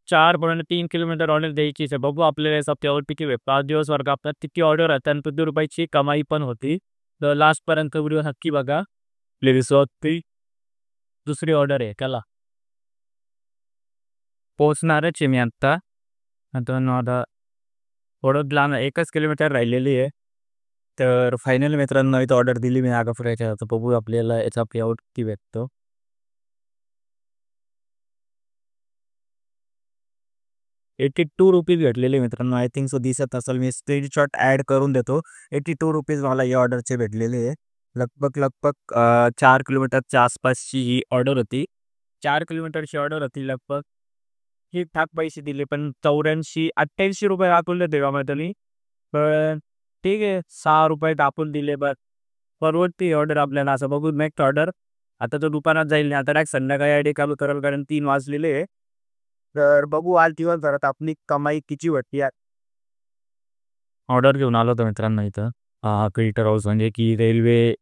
4.3 kilometre order द्यायचीच आहे. बघू आपल्याला याचा पेआउट किती भेटतो. 5 दिवस वर्ग आपल्यात किती ऑर्डर आहेत आणि किती रुपयाची कमाई पण होती. तर लास्टपर्यंत व्हिडिओ नक्की बघा. प्लीज ती दुसरी ऑर्डर आहे त्याला पोहोचणारच आहे मी आत्ता. आता माझा थोडं लांब 1 किलोमीटर राहिलेली आहे. तर फायनल मित्रांनो इथं ऑर्डर दिली मी आगापुराच्या. तर बघू आपल्याला याचा पेआउट किती भेटतो. ₹82 भेटलेले मित्रांनो. आय थिंक सो दिसत असेल, मी स्क्रीनशॉट ॲड करून देतो. ₹82 मला या ऑर्डरचे भेटलेले आहे. लगभग 4 किलोमीटरच्या आसपासची ही ऑर्डर होती. 4 किलोमीटरची ऑर्डर होती लगभग. ठीक-ठाक पैसे दिले, पण 84-88 दाखवले तेव्हा त्यांनी. पण ठीक आहे, ₹6 टाकून दिले बस. परवडती ऑर्डर आपल्याला. असं बघू नेक्स्ट ऑर्डर. आता तो दुकानात जाईल नाही, आता डायरेक्ट संध्याकाळी आयडी चालू करेल, कारण 3 वाजलेले आहे. तर बघू आज दिवसभरात आपली कमाई किती भेटते. ऑर्डर घेऊन आलो होतो मित्रांनो इथं फिल्टर हाऊस, म्हणजे की रेल्वे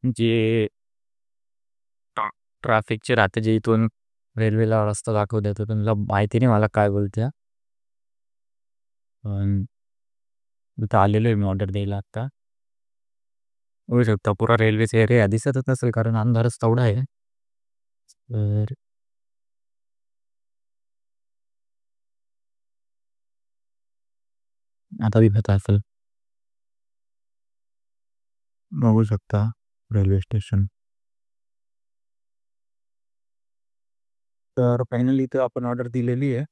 जे ट्रॅफिकचे राहते, जे इथून रेल्वेला रस्ता दाखवत देतो. त्यांना माहिती नाही मला काय बोलत्या, पण इथं आलेलो आहे मी ऑर्डर द्यायला आता. होऊ शकता पुरा रेल्वेचा एरिया दिसतच नसेल, कारण अंधारच तेवढा आहे. तर आता दिसत असेल, बघू शकता रेल्वे स्टेशन. तर फायनली इथं आपण ऑर्डर दिलेली आहे.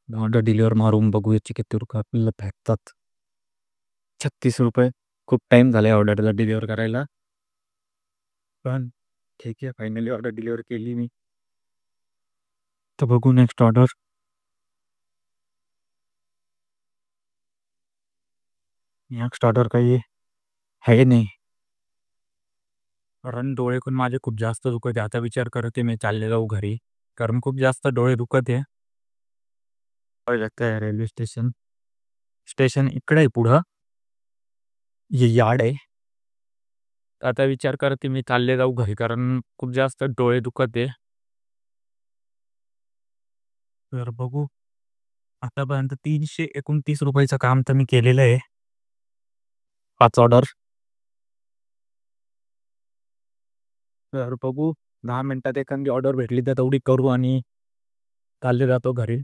ऑर्डर डिलिव्हर मारून बघू याचे किती रुपये आपल्याला भेटतात. ₹36. खूप टाईम झाला आहे ऑर्डरला डिलिव्हर करायला, पण ठीक आहे. फायनली ऑर्डर डिलिव्हर केली मी. तर बघू नेक्स्ट ऑर्डर. नेक्स्ट ऑर्डर काही आहे नाही, कारण डोळे पण माझे खूप जास्त दुखत आहे. आता विचार करते मी चालले जाऊ घरी, कारण खूप जास्त डोळे दुखत आहे. लागतं रेल्वे स्टेशन. स्टेशन इकडे आहे पुढं, हे यार्ड आहे. आता विचार करते मी चालले जाऊ घरी, कारण खूप जास्त डोळे दुखत आहे. तर बघू, आतापर्यंत ₹329 काम तर मी केलेलं आहे. 5 ऑर्डर. तर बघू 10 मिनिटात एखादी ऑर्डर भेटली तर तेवढी करू आणि चालले जातो घरी.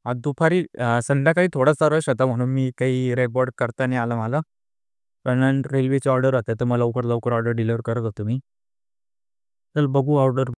आज दुपारी संध्याकाळी थोडासा रश होता, म्हणून मी काही रेकॉर्ड करता नाही आलं मला. पण रेल्वेची ऑर्डर होते, तर मग लवकर ऑर्डर डिलिव्हर करत होतो मी. चल बघू ऑर्डर